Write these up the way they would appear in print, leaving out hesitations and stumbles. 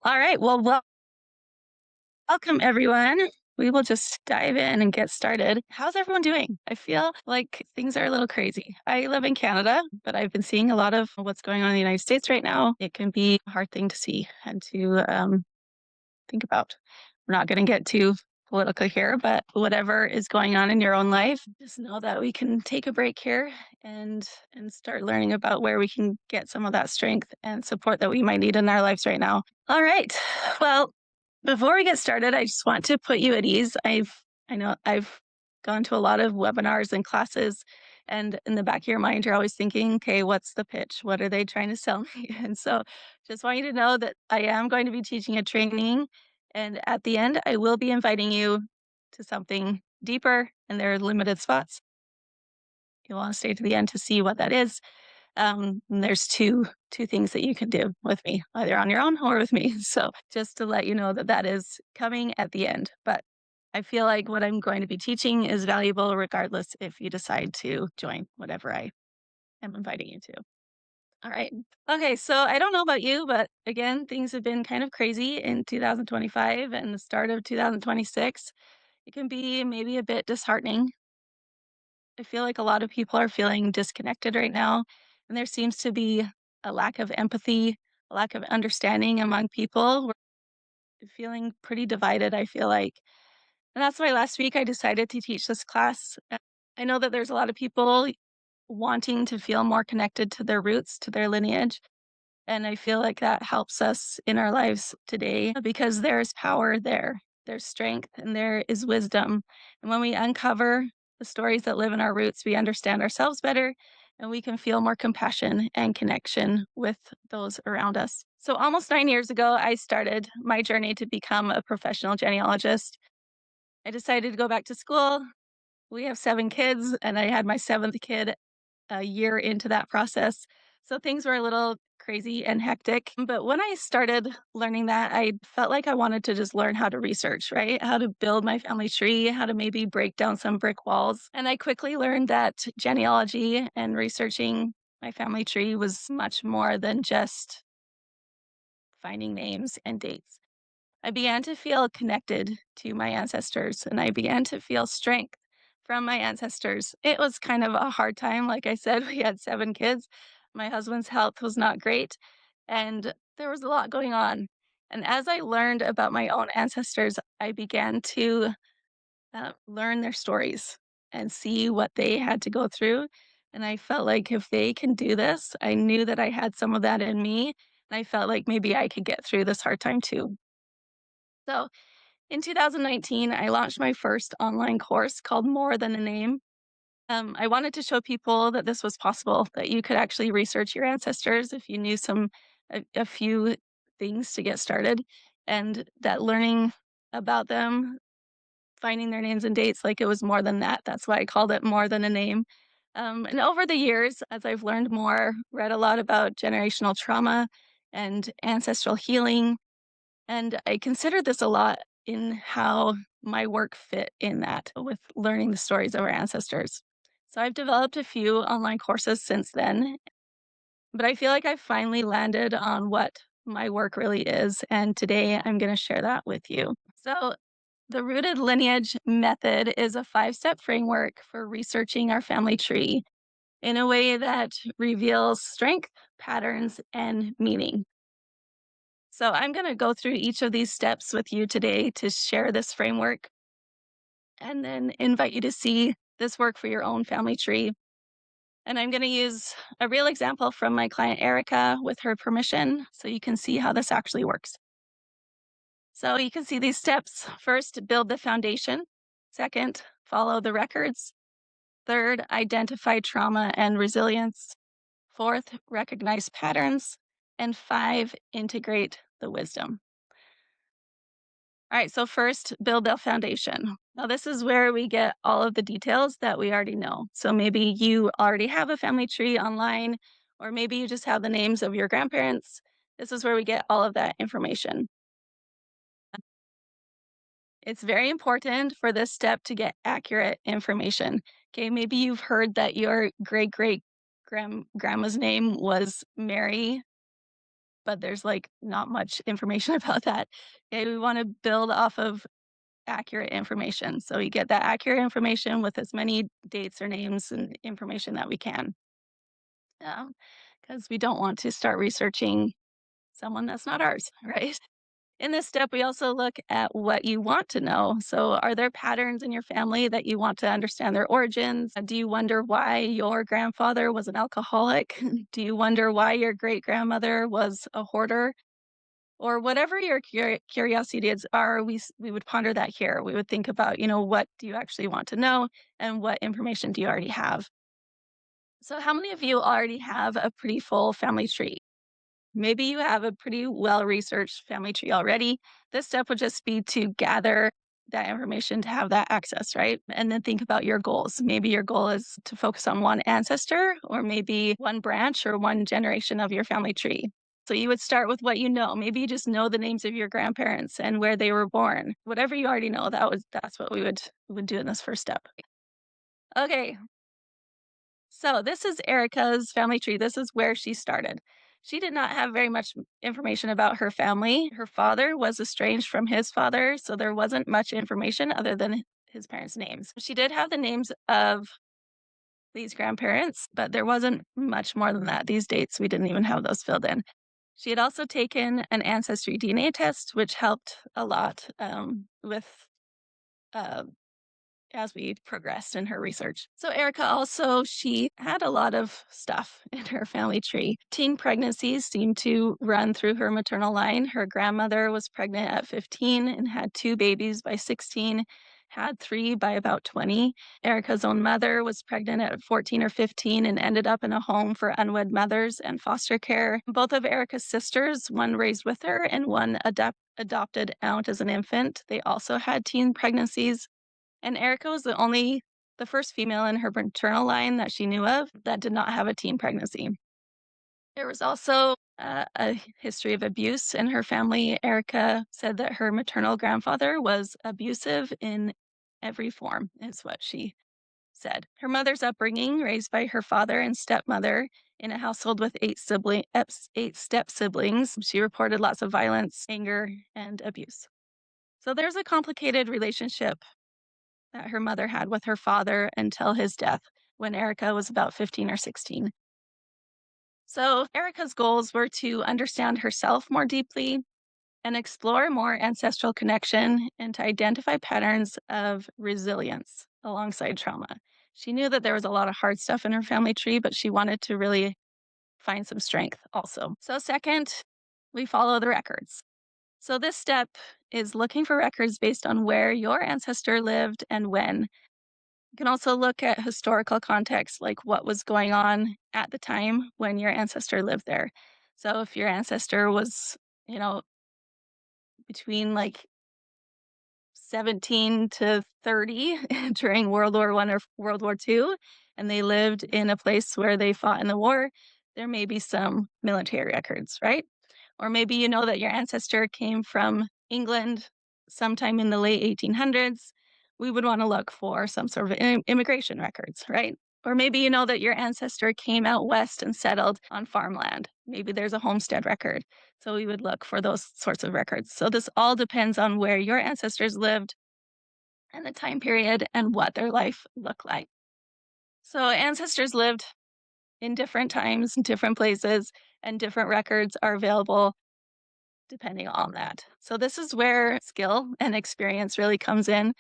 All right. Welcome everyone. We will just dive in and get started. How's everyone doing? I feel like things are a little crazy. I live in Canada, but I've been seeing a lot of what's going on in the United States right now. It can be a hard thing to see and to think about. We're not going to get too political here, but whatever is going on in your own life, just know that we can take a break here and start learning about where we can get some of that strength and support that we might need in our lives right now. All right. Well, before we get started, I just want to put you at ease. I know I've gone to a lot of webinars and classes, and in the back of your mind, you're always thinking, okay, what's the pitch? What are they trying to sell me? And so just want you to know that I am going to be teaching a training, and at the end, I will be inviting you to something deeper, and there are limited spots. You'll want to stay to the end to see what that is. And there's two things that you can do with me, either on your own or with me. So just to let you know that that is coming at the end. But I feel like what I'm going to be teaching is valuable regardless if you decide to join whatever I am inviting you to. All right. Okay. So I don't know about you, but again, things have been kind of crazy in 2025 and the start of 2026. It can be maybe a bit disheartening. I feel like a lot of people are feeling disconnected right now, and there seems to be a lack of empathy, a lack of understanding among people. We're feeling pretty divided, I feel like. And that's why last week I decided to teach this class. I know that there's a lot of people wanting to feel more connected to their roots, to their lineage. And I feel like that helps us in our lives today because there's power there, there's strength, and there is wisdom. And when we uncover the stories that live in our roots, we understand ourselves better and we can feel more compassion and connection with those around us. So, almost 9 years ago, I started my journey to become a professional genealogist. I decided to go back to school. We have 7 kids, and I had my seventh kid a year into that process. So things were a little crazy and hectic. But when I started learning that, I felt like I wanted to just learn how to research, right? How to build my family tree, how to maybe break down some brick walls. And I quickly learned that genealogy and researching my family tree was much more than just finding names and dates. I began to feel connected to my ancestors and I began to feel strength from my ancestors. It was kind of a hard time. Like I said, we had 7 kids. My husband's health was not great, and there was a lot going on. And as I learned about my own ancestors, I began to learn their stories and see what they had to go through. And I felt like if they can do this, I knew that I had some of that in me. And I felt like maybe I could get through this hard time too. So in 2019, I launched my first online course called More Than a Name. I wanted to show people that this was possible, that you could actually research your ancestors if you knew a few things to get started, and that learning about them, finding their names and dates, like it was more than that. That's why I called it More Than a Name. And over the years, as I've learned more, read a lot about generational trauma and ancestral healing, and I considered this a lot in how my work fit in that with learning the stories of our ancestors. So I've developed a few online courses since then, but I feel like I finally landed on what my work really is. And today I'm going to share that with you. So, the Rooted Lineage Method is a 5 step framework for researching our family tree in a way that reveals strength, patterns, and meaning. So I'm going to go through each of these steps with you today to share this framework and then invite you to see this work for your own family tree. And I'm going to use a real example from my client Erica with her permission so you can see how this actually works. So you can see these steps. First, build the foundation. Second, follow the records. Third, identify trauma and resilience. Fourth, recognize patterns. And 5, integrate the wisdom. All right, so first, build the foundation. Now, this is where we get all of the details that we already know. So maybe you already have a family tree online, or maybe you just have the names of your grandparents. This is where we get all of that information. It's very important for this step to get accurate information. Okay, maybe you've heard that your great grandma's name was Mary, but there's like not much information about that. Okay, we want to build off of accurate information. So we get that accurate information with as many dates or names and information that we can. Because we don't want to start researching someone that's not ours, right? In this step, we also look at what you want to know. So, are there patterns in your family that you want to understand their origins? Do you wonder why your grandfather was an alcoholic? Do you wonder why your great grandmother was a hoarder? Or whatever your curiosities are, we would ponder that here. We would think about, what do you actually want to know and what information do you already have? So, how many of you already have a pretty full family tree? Maybe you have a pretty well researched family tree already. This step would just be to gather that information to have that access, right? And then think about your goals. Maybe your goal is to focus on one ancestor, or maybe one branch or one generation of your family tree. So you would start with what you know. Maybe you just know the names of your grandparents and where they were born. Whatever you already know, that's what we would do in this first step. Okay, so this is Erica's family tree. This is where she started. She did not have very much information about her family. Her father was estranged from his father, so there wasn't much information other than his parents' names. She did have the names of these grandparents, but there wasn't much more than that. These dates, we didn't even have those filled in. She had also taken an ancestry DNA test, which helped a lot with uh, as we progressed in her research. So Erica also, she had a lot of stuff in her family tree. Teen pregnancies seemed to run through her maternal line. Her grandmother was pregnant at 15 and had two babies by 16, had three by about 20. Erica's own mother was pregnant at 14 or 15 and ended up in a home for unwed mothers and foster care. Both of Erica's sisters, one raised with her and one adopted out as an infant, they also had teen pregnancies. And Erica was the first female in her maternal line that she knew of that did not have a teen pregnancy. There was also a history of abuse in her family. Erica said that her maternal grandfather was abusive in every form, is what she said. Her mother's upbringing, raised by her father and stepmother in a household with eight step siblings, she reported lots of violence, anger, and abuse. So there's a complicated relationship that her mother had with her father until his death when Erica was about 15 or 16. So, Erica's goals were to understand herself more deeply and explore more ancestral connection and to identify patterns of resilience alongside trauma. She knew that there was a lot of hard stuff in her family tree, but she wanted to really find some strength also. So, second, we follow the records. So, this step is looking for records based on where your ancestor lived and when. You can also look at historical context, like what was going on at the time when your ancestor lived there. So if your ancestor was, you know, between like 17 to 30 during World War One or World War Two, and they lived in a place where they fought in the war, there may be some military records, right? Or maybe you know that your ancestor came from England sometime in the late 1800s. We would want to look for some sort of immigration records, right? Or maybe you know that your ancestor came out west and settled on farmland. Maybe there's a homestead record. So we would look for those sorts of records. So this all depends on where your ancestors lived and the time period and what their life looked like. So ancestors lived in different times, in different places, and different records are available depending on that. So this is where skill and experience really comes in.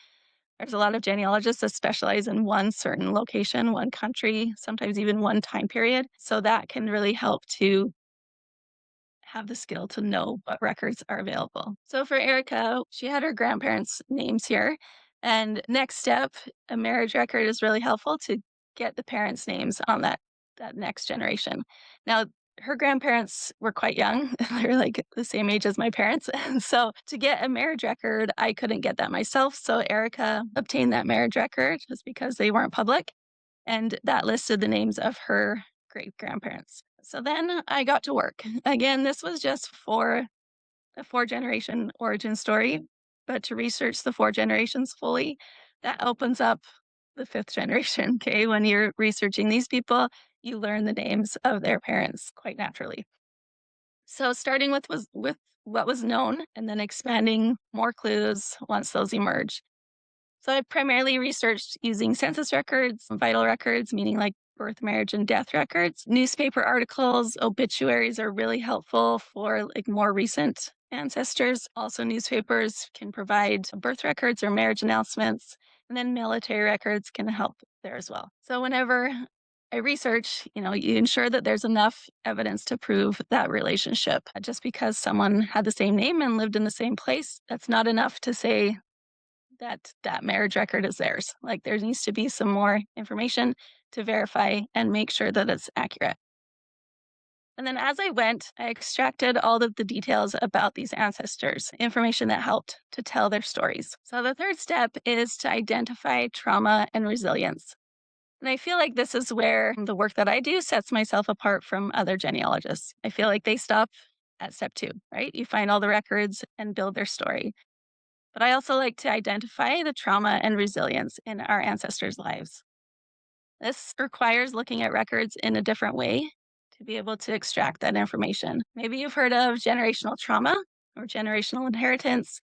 There's a lot of genealogists that specialize in one certain location, one country, sometimes even one time period. So that can really help to have the skill to know what records are available. So for Erica, she had her grandparents' names here. And next step, a marriage record is really helpful to get the parents' names on that next generation. Now, her grandparents were quite young. They're like the same age as my parents. And so to get a marriage record, I couldn't get that myself. So Erica obtained that marriage record just because they weren't public. And that listed the names of her great grandparents. So then I got to work. Again, this was just for a four generation origin story, but to research the four generations fully, that opens up the fifth generation. Okay. When you're researching these people, you learn the names of their parents quite naturally. So starting with what was known and then expanding more clues once those emerge. So I primarily researched using census records, vital records, meaning like birth, marriage, and death records. Newspaper articles, obituaries are really helpful for like more recent ancestors. Also, newspapers can provide birth records or marriage announcements, and then military records can help there as well. So whenever I research, you ensure that there's enough evidence to prove that relationship. Just because someone had the same name and lived in the same place, that's not enough to say that that marriage record is theirs. Like there needs to be some more information to verify and make sure that it's accurate. And then as I went, I extracted all of the details about these ancestors, information that helped to tell their stories. So the third step is to identify trauma and resilience. And I feel like this is where the work that I do sets myself apart from other genealogists. I feel like they stop at step two, right? You find all the records and build their story. But I also like to identify the trauma and resilience in our ancestors' lives. This requires looking at records in a different way to be able to extract that information. Maybe you've heard of generational trauma or generational inheritance,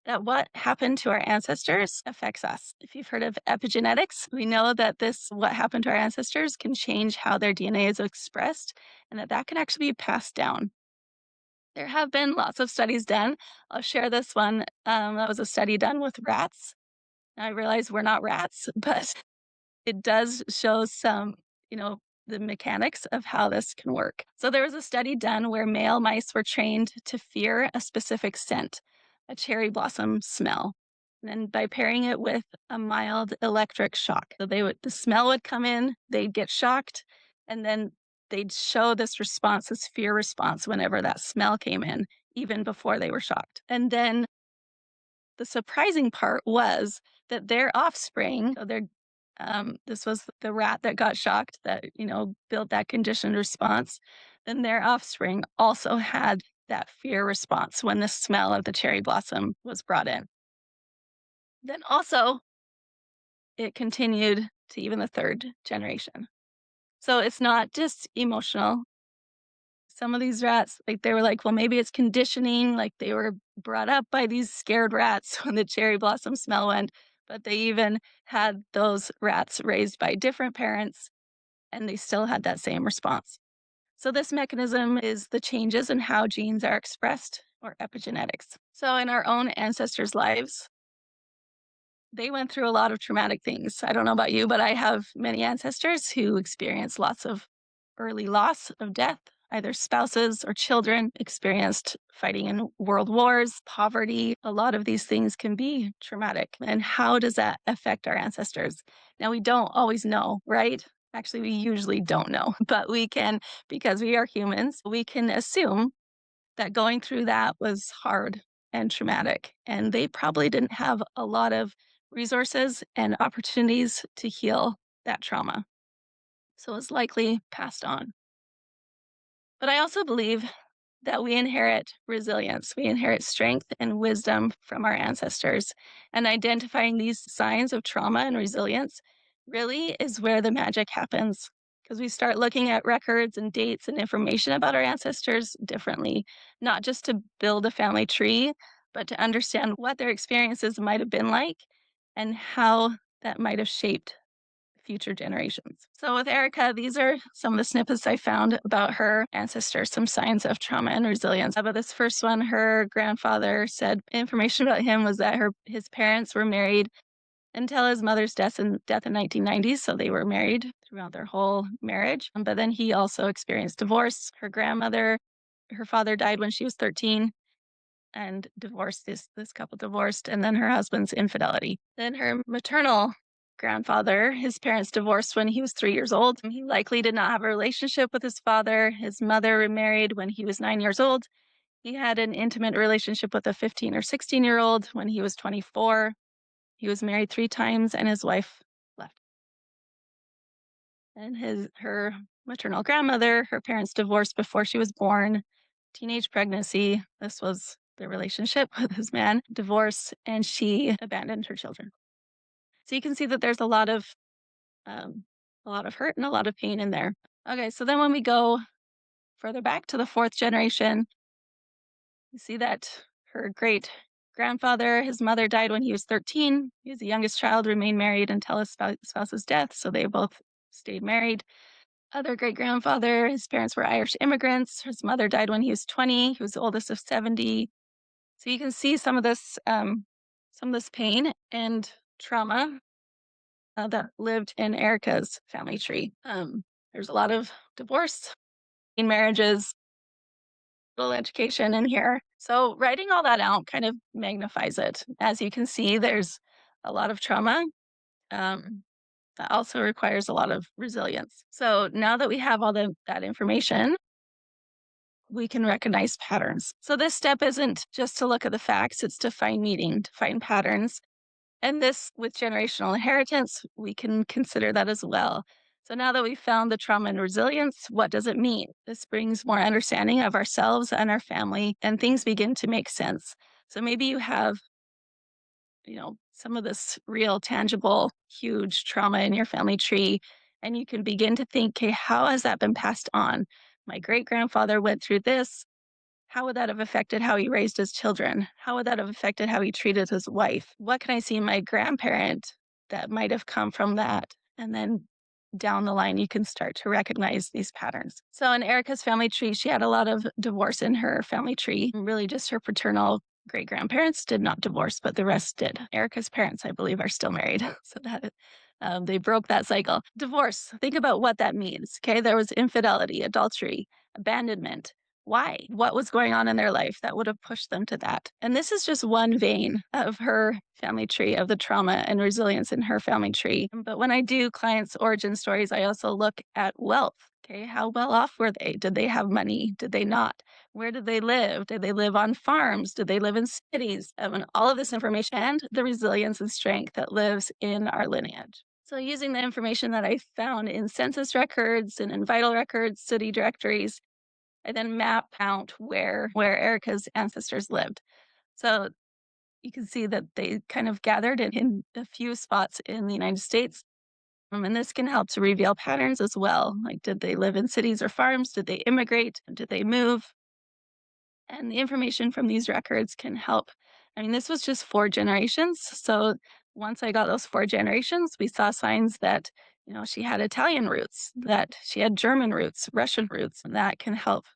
that what happened to our ancestors affects us. If you've heard of epigenetics, we know that what happened to our ancestors can change how their DNA is expressed and that can actually be passed down. There have been lots of studies done. I'll share this one. That was a study done with rats. I realize we're not rats, but it does show some, you know, the mechanics of how this can work. So there was a study done where male mice were trained to fear a specific scent, a cherry blossom smell. And then by pairing it with a mild electric shock. So the smell would come in, they'd get shocked, and then they'd show this response, this fear response whenever that smell came in, even before they were shocked. And then the surprising part was that their offspring, so this was the rat that got shocked that, built that conditioned response. Then their offspring also had that fear response when the smell of the cherry blossom was brought in. Then also, it continued to even the third generation. So it's not just emotional. Some of these rats, like they were like, well, maybe it's conditioning. Like they were brought up by these scared rats when the cherry blossom smell went, but they even had those rats raised by different parents and they still had that same response. So, this mechanism is the changes in how genes are expressed or epigenetics. So, in our own ancestors' lives, they went through a lot of traumatic things. I don't know about you, but I have many ancestors who experienced lots of early loss of death. Either spouses or children experienced fighting in world wars, poverty. A lot of these things can be traumatic. And how does that affect our ancestors? Now, we don't always know, right? Actually, we usually don't know, but we can, because we are humans, we can assume that going through that was hard and traumatic. And they probably didn't have a lot of resources and opportunities to heal that trauma. So it's likely passed on. But I also believe that we inherit resilience, we inherit strength and wisdom from our ancestors. And identifying these signs of trauma and resilience really is where the magic happens. Because we start looking at records and dates and information about our ancestors differently, not just to build a family tree, but to understand what their experiences might have been like and how that might have shaped future generations. So with Erica, these are some of the snippets I found about her ancestors, some signs of trauma and resilience. About this first one, her grandfather said information about him was that his parents were married until his mother's death in 1990s. So they were married throughout their whole marriage. But then he also experienced divorce. Her father died when she was 13 and divorced. This couple divorced, and then her husband's infidelity. Then her maternal grandfather, his parents divorced when he was 3 years old. He likely did not have a relationship with his father. His mother remarried when he was 9 years old. He had an intimate relationship with a 15 or 16-year-old when he was 24. He was married 3 times, and his wife left. And her maternal grandmother, her parents divorced before she was born. Teenage pregnancy. This was the relationship with his man. Divorce, and she abandoned her children. So you can see that there's um, a lot of hurt and a lot of pain in there. Okay, so then when we go further back to the fourth generation, you see that her great grandfather, his mother died when he was 13. He was the youngest child, remained married until his spouse's death. So they both stayed married. Other great grandfather, his parents were Irish immigrants. His mother died when he was 20. He was the oldest of 70. So you can see some of this pain and trauma that lived in Erica's family tree. There's a lot of divorce, in marriages, little education in here. So writing all that out kind of magnifies it. As you can see, there's a lot of trauma. Um, that also requires a lot of resilience. So now that we have that information, we can recognize patterns. So this step isn't just to look at the facts, it's to find meaning, to find patterns. And this, with generational inheritance, we can consider that as well. So now that we've found the trauma and resilience, what does it mean? This brings more understanding of ourselves and our family, and things begin to make sense. So maybe you have, some of this real, tangible, huge trauma in your family tree, and you can begin to think, okay, how has that been passed on? My great grandfather went through this. How would that have affected how he raised his children? How would that have affected how he treated his wife? What can I see in my grandparent that might have come from that? And then down the line, you can start to recognize these patterns. So in Erica's family tree, she had a lot of divorce in her family tree. Really, just her paternal great grandparents did not divorce, but the rest did. Erica's parents, I believe, are still married. So that they broke that cycle. Divorce, think about what that means. Okay, there was infidelity, adultery, abandonment. Why? What was going on in their life that would have pushed them to that? And this is just one vein of her family tree, of the trauma and resilience in her family tree. But when I do clients' origin stories, I also look at wealth. Okay, how well off were they? Did they have money? Did they not? Where did they live? Did they live on farms? Did they live in cities? And all of this information and the resilience and strength that lives in our lineage. So, using the information that I found in census records and in vital records, city directories, I then map out where Erica's ancestors lived. So you can see that they kind of gathered in a few spots in the United States. And this can help to reveal patterns as well. Like, did they live in cities or farms? Did they immigrate? Did they move? And the information from these records can help. I mean, this was just 4 generations. So once I got those 4 generations, we saw signs that, she had Italian roots, that she had German roots, Russian roots, and that can help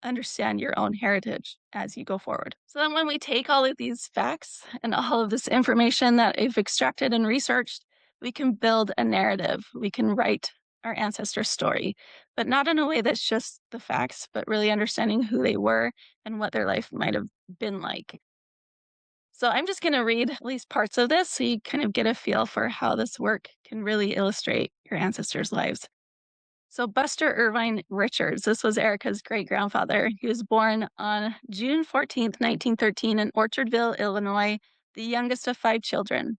understand your own heritage as you go forward. So then when we take all of these facts and all of this information that I've extracted and researched, we can build a narrative. We can write our ancestor story, but not in a way that's just the facts, but really understanding who they were and what their life might have been like. So I'm just going to read at least parts of this so you kind of get a feel for how this work can really illustrate your ancestors' lives. So Buster Irvine Richards, this was Erica's great grandfather. He was born on June 14th, 1913 in Orchardville, Illinois, the youngest of 5 children.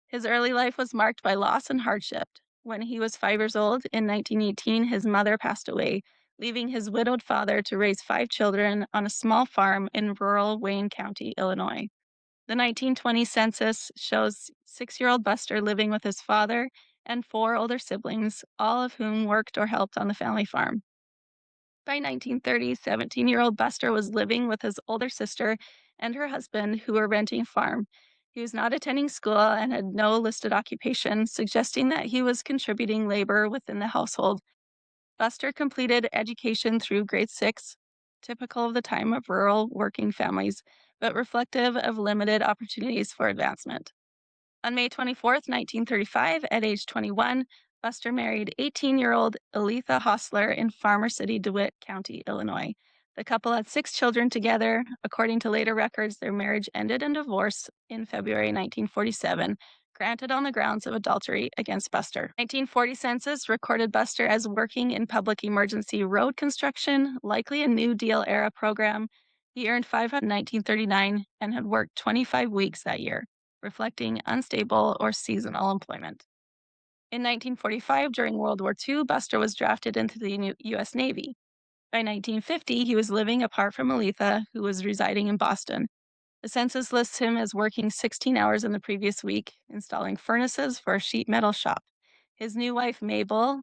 His early life was marked by loss and hardship. When he was 5 years old in 1918, his mother passed away, leaving his widowed father to raise 5 children on a small farm in rural Wayne County, Illinois. The 1920 census shows 6-year-old Buster living with his father and 4 older siblings, all of whom worked or helped on the family farm. By 1930, 17-year-old Buster was living with his older sister and her husband, who were renting a farm. He was not attending school and had no listed occupation, suggesting that he was contributing labor within the household. Buster completed education through grade 6, typical of the time of rural working families, but reflective of limited opportunities for advancement. On May 24th, 1935, at age 21, Buster married 18-year-old Aletha Hostler in Farmer City, DeWitt County, Illinois. The couple had 6 children together. According to later records, their marriage ended in divorce in February 1947, granted on the grounds of adultery against Buster. 1940 census recorded Buster as working in public emergency road construction, likely a New Deal era program. He earned $500 in 1939 and had worked 25 weeks that year, reflecting unstable or seasonal employment. In 1945, during World War II, Buster was drafted into the U.S. Navy. By 1950, he was living apart from Aletha, who was residing in Boston. The census lists him as working 16 hours in the previous week, installing furnaces for a sheet metal shop. His new wife, Mabel,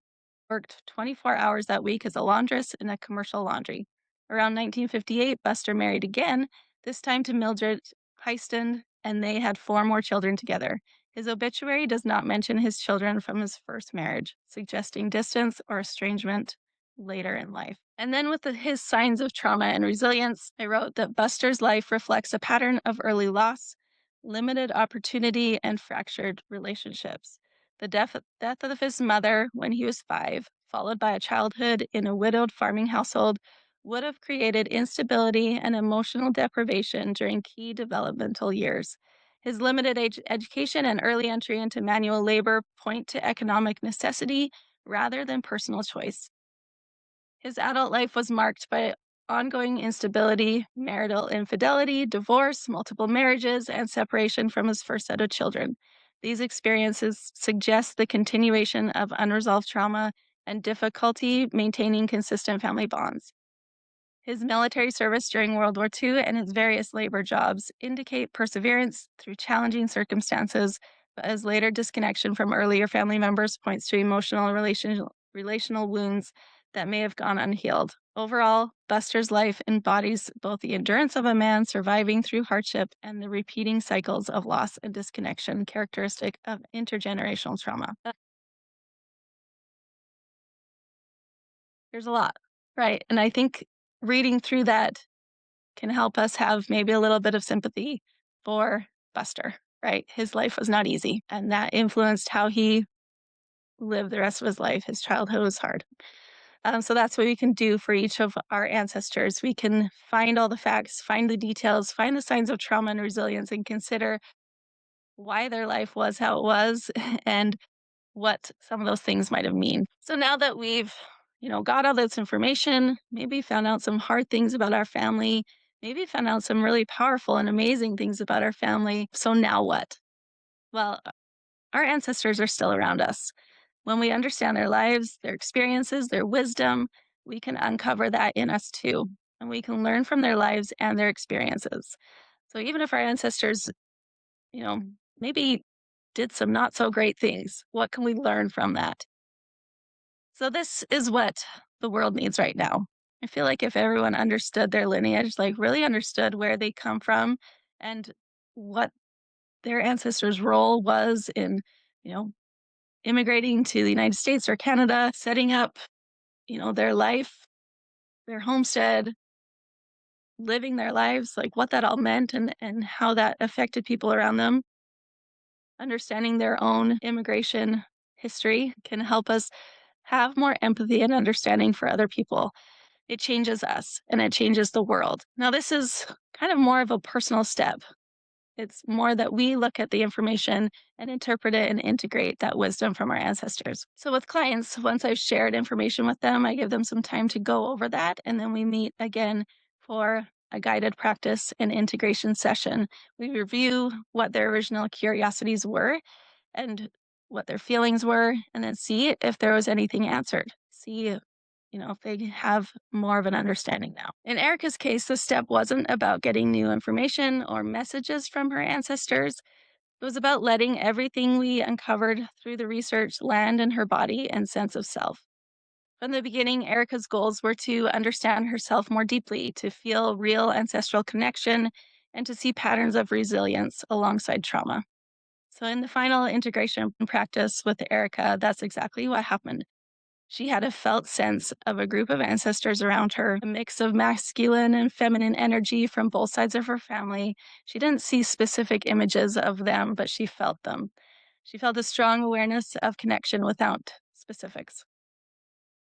worked 24 hours that week as a laundress in a commercial laundry. Around 1958, Buster married again, this time to Mildred Heiston, and they had four more children together. His obituary does not mention his children from his first marriage, suggesting distance or estrangement later in life. And then with his signs of trauma and resilience, I wrote that Buster's life reflects a pattern of early loss, limited opportunity, and fractured relationships. The death of his mother when he was 5, followed by a childhood in a widowed farming household, would have created instability and emotional deprivation during key developmental years. His limited education and early entry into manual labor point to economic necessity rather than personal choice. His adult life was marked by ongoing instability, marital infidelity, divorce, multiple marriages, and separation from his first set of children. These experiences suggest the continuation of unresolved trauma and difficulty maintaining consistent family bonds. His military service during World War II and his various labor jobs indicate perseverance through challenging circumstances, but his later disconnection from earlier family members points to emotional and relational wounds that may have gone unhealed. Overall, Buster's life embodies both the endurance of a man surviving through hardship and the repeating cycles of loss and disconnection characteristic of intergenerational trauma. There's a lot, right? And I think reading through that can help us have maybe a little bit of sympathy for Buster, right? His life was not easy, and that influenced how he lived the rest of his life. His childhood was hard. So that's what we can do for each of our ancestors. We can find all the facts, find the details, find the signs of trauma and resilience, and consider why their life was how it was and what some of those things might have mean. So now that we've got all this information, maybe found out some hard things about our family, maybe found out some really powerful and amazing things about our family. So now what? Well, our ancestors are still around us. When we understand their lives, their experiences, their wisdom, we can uncover that in us too. And we can learn from their lives and their experiences. So even if our ancestors, you know, maybe did some not so great things, what can we learn from that? So this is what the world needs right now. I feel like if everyone understood their lineage, like really understood where they come from and what their ancestors' role was in, you know, immigrating to the United States or Canada, setting up, their life, their homestead, living their lives, like what that all meant and how that affected people around them, understanding their own immigration history can help us have more empathy and understanding for other people. It changes us and it changes the world. Now, this is kind of more of a personal step. It's more that we look at the information and interpret it and integrate that wisdom from our ancestors. So, with clients, once I've shared information with them, I give them some time to go over that. And then we meet again for a guided practice and integration session. We review what their original curiosities were and what their feelings were, and then see if there was anything answered. See if they have more of an understanding now. In Erica's case, the step wasn't about getting new information or messages from her ancestors. It was about letting everything we uncovered through the research land in her body and sense of self. From the beginning, Erica's goals were to understand herself more deeply, to feel real ancestral connection, and to see patterns of resilience alongside trauma. So, in the final integration practice with Erica, that's exactly what happened. She had a felt sense of a group of ancestors around her, a mix of masculine and feminine energy from both sides of her family. She didn't see specific images of them, but she felt them. She felt a strong awareness of connection without specifics.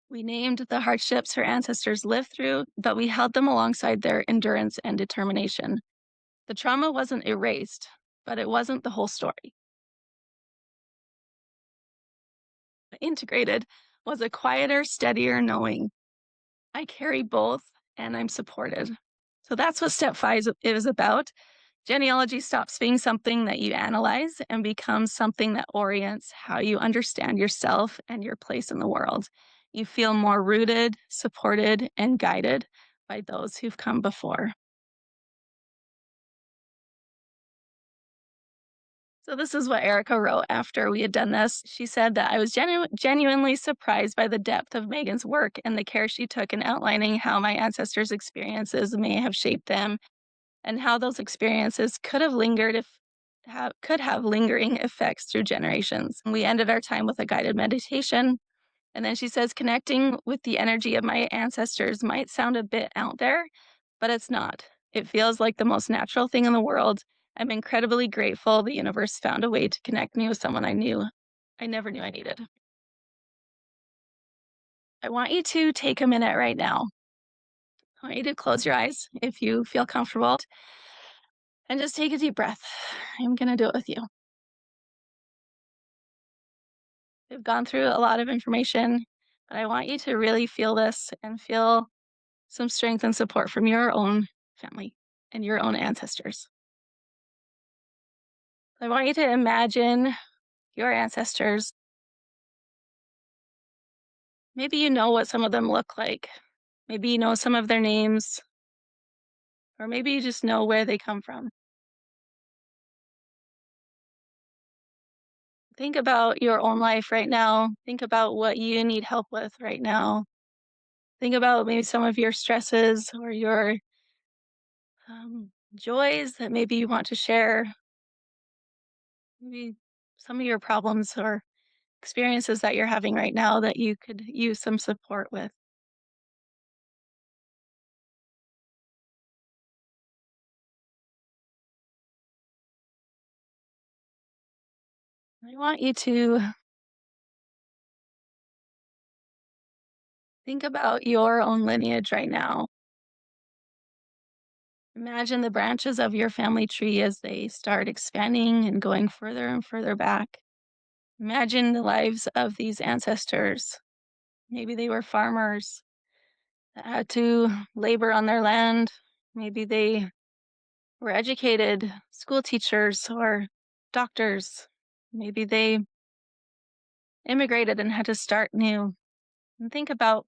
We named the hardships her ancestors lived through, but we held them alongside their endurance and determination. The trauma wasn't erased, but it wasn't the whole story. Integrated was a quieter, steadier knowing. I carry both and I'm supported. So that's what step 5 is about. Genealogy stops being something that you analyze and becomes something that orients how you understand yourself and your place in the world. You feel more rooted, supported, and guided by those who've come before. So this is what Erica wrote after we had done this. She said that I was genuinely surprised by the depth of Megan's work and the care she took in outlining how my ancestors' experiences may have shaped them and how those experiences could have lingered if could have lingering effects through generations. We ended our time with a guided meditation. And then she says, connecting with the energy of my ancestors might sound a bit out there, but it's not. It feels like the most natural thing in the world. I'm incredibly grateful the universe found a way to connect me with someone I never knew I needed. I want you to take a minute right now. I want you to close your eyes if you feel comfortable and just take a deep breath. I'm going to do it with you. We've gone through a lot of information, but I want you to really feel this and feel some strength and support from your own family and your own ancestors. I want you to imagine your ancestors. Maybe you know what some of them look like. Maybe you know some of their names, or maybe you just know where they come from. Think about your own life right now. Think about what you need help with right now. Think about maybe some of your stresses or your joys that maybe you want to share. Maybe some of your problems or experiences that you're having right now that you could use some support with. I want you to think about your own lineage right now. Imagine the branches of your family tree as they start expanding and going further and further back. Imagine the lives of these ancestors. Maybe they were farmers that had to labor on their land. Maybe they were educated school teachers or doctors. Maybe they immigrated and had to start new. And think about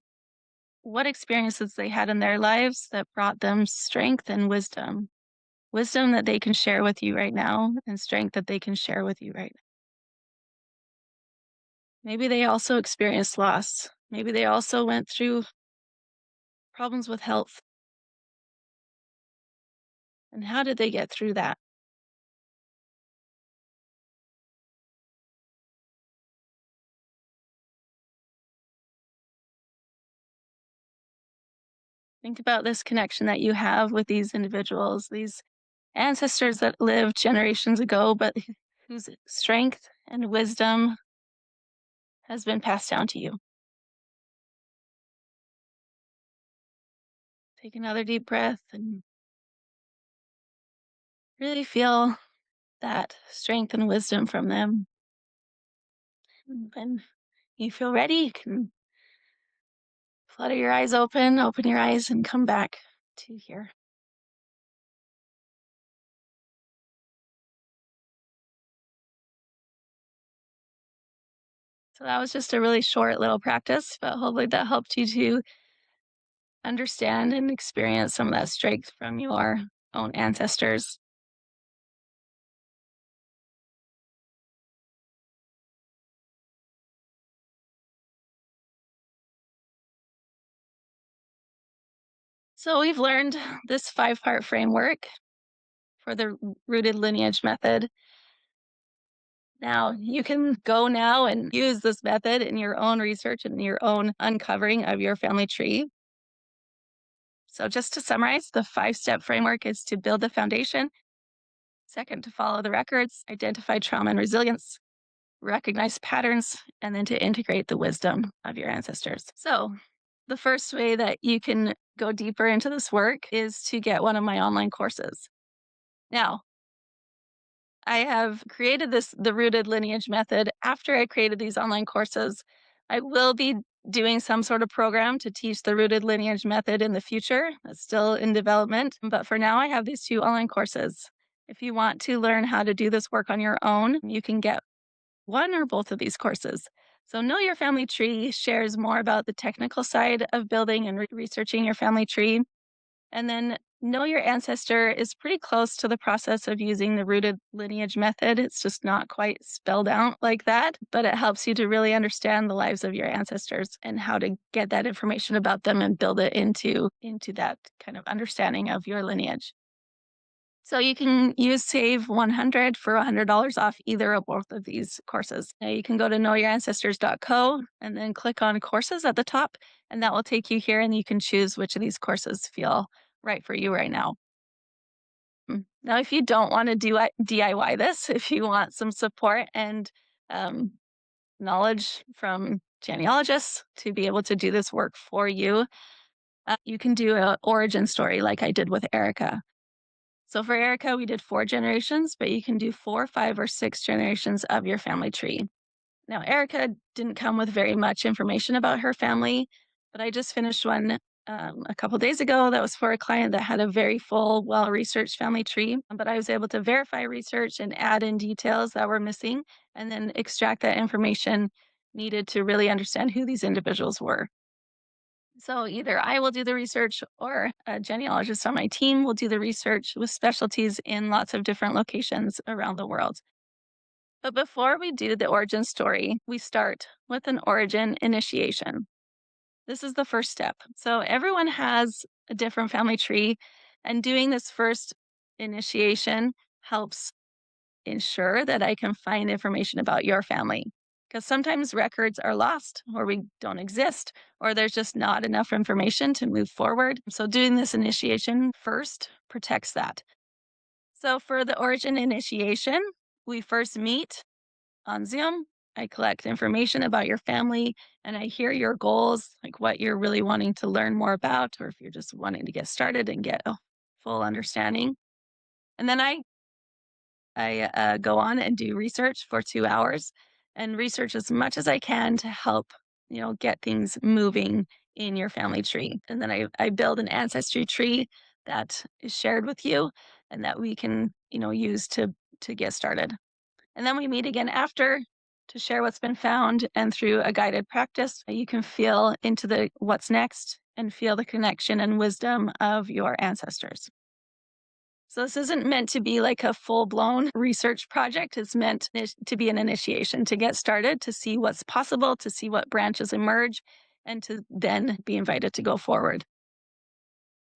what experiences they had in their lives that brought them strength and wisdom. Wisdom that they can share with you right now and strength that they can share with you right now. Maybe they also experienced loss. Maybe they also went through problems with health. And how did they get through that? Think about this connection that you have with these individuals, these ancestors that lived generations ago, but whose strength and wisdom has been passed down to you. Take another deep breath and really feel that strength and wisdom from them. And when you feel ready, you can flutter your eyes open your eyes, and come back to here. So that was just a really short little practice, but hopefully that helped you to understand and experience some of that strength from your own ancestors. So we've learned this 5-part framework for the Rooted Lineage Method. Now, you can go now and use this method in your own research and your own uncovering of your family tree. So, just to summarize, the 5-step framework is to build the foundation. Second, to follow the records, identify trauma and resilience, recognize patterns, and then to integrate the wisdom of your ancestors. So, the first way that you can go deeper into this work is to get one of my online courses. Now, I have created the Rooted Lineage Method. After I created these online courses, I will be doing some sort of program to teach the Rooted Lineage Method in the future. That's still in development. But for now, I have these 2 online courses. If you want to learn how to do this work on your own, you can get one or both of these courses. So, Know Your Family Tree shares more about the technical side of building and researching your family tree. And then Know Your Ancestor is pretty close to the process of using the Rooted Lineage Method. It's just not quite spelled out like that, but it helps you to really understand the lives of your ancestors and how to get that information about them and build it into that kind of understanding of your lineage. So you can use Save 100 for $100 off either or both of these courses. Now you can go to knowyourancestors.co and then click on courses at the top, and that will take you here and you can choose which of these courses feel right for you right now. Now, if you don't want to do DIY this, if you want some support and um, knowledge from genealogists to be able to do this work for you, you can do an origin story like I did with Erica. So for Erica, we did 4 generations, but you can do 4, 5, or 6 generations of your family tree. Now, Erica didn't come with very much information about her family, but I just finished one a couple days ago that was for a client that had a very full, well researched family tree. But I was able to verify research and add in details that were missing and then extract that information needed to really understand who these individuals were. So either I will do the research or a genealogist on my team will do the research with specialties in lots of different locations around the world. But before we do the origin story, we start with an origin initiation. This is the first step. So everyone has a different family tree, and doing this first initiation helps ensure that I can find information about your family. Because sometimes records are lost, or we don't exist, or there's just not enough information to move forward. So, doing this initiation first protects that. So, for the origin initiation, we first meet on Zoom. I collect information about your family and I hear your goals, like what you're really wanting to learn more about, or if you're just wanting to get started and get a full understanding. And then I go on and do research for 2 hours and research as much as I can to help, get things moving in your family tree. And then I build an ancestry tree that is shared with you and that we can, use to get started. And then we meet again after to share what's been found. And through a guided practice, you can feel into the what's next and feel the connection and wisdom of your ancestors. So this isn't meant to be like a full-blown research project. It's meant to be an initiation to get started, to see what's possible, to see what branches emerge, and to then be invited to go forward.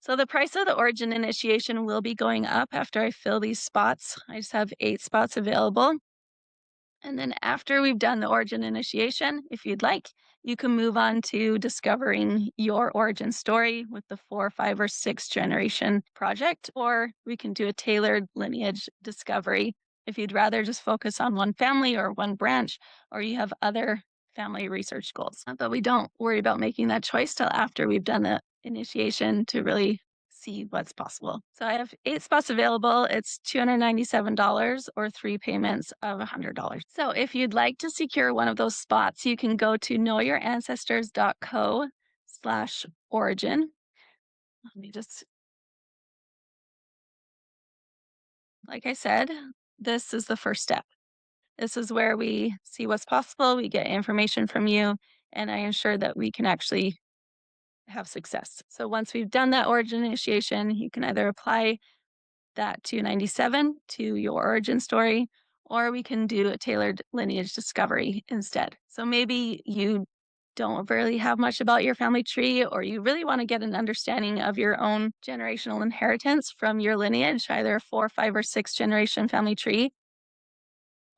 So the price of the origin initiation will be going up after I fill these spots. I just have 8 spots available. And then after we've done the origin initiation, if you'd like, you can move on to discovering your origin story with the 4, 5, or 6 generation project, or we can do a tailored lineage discovery if you'd rather just focus on one family or one branch, or you have other family research goals. But we don't worry about making that choice till after we've done the initiation to really see what's possible. So I have 8 spots available. It's $297 or 3 payments of $100. So if you'd like to secure one of those spots, you can go to knowyourancestors.co/origin. Let me just, like I said, this is the first step. This is where we see what's possible, we get information from you, and I ensure that we can actually have success. So once we've done that origin initiation, you can either apply that 297 to your origin story, or we can do a tailored lineage discovery instead. So maybe you don't really have much about your family tree, or you really want to get an understanding of your own generational inheritance from your lineage, either a 4, 5, or 6 generation family tree.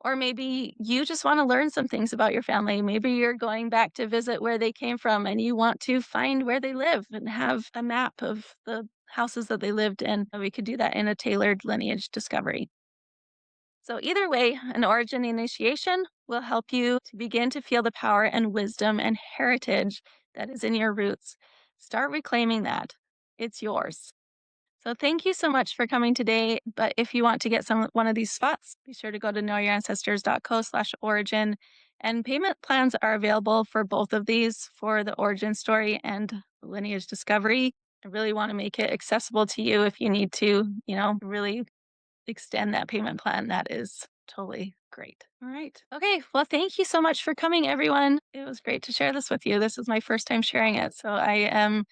Or maybe you just want to learn some things about your family. Maybe you're going back to visit where they came from and you want to find where they live and have a map of the houses that they lived in. We could do that in a tailored lineage discovery. So, either way, an origin initiation will help you to begin to feel the power and wisdom and heritage that is in your roots. Start reclaiming that. It's yours. So thank you so much for coming today. But if you want to get one of these spots, be sure to go to knowyourancestors.co/origin. And payment plans are available for both of these for the origin story and lineage discovery. I really want to make it accessible to you if you need to, really extend that payment plan. That is totally great. All right. Okay. Well, thank you so much for coming, everyone. It was great to share this with you. This is my first time sharing it. So I am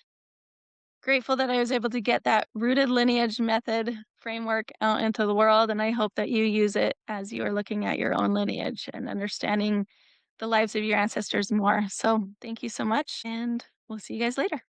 grateful that I was able to get that rooted lineage method framework out into the world. And I hope that you use it as you are looking at your own lineage and understanding the lives of your ancestors more. So thank you so much. And we'll see you guys later.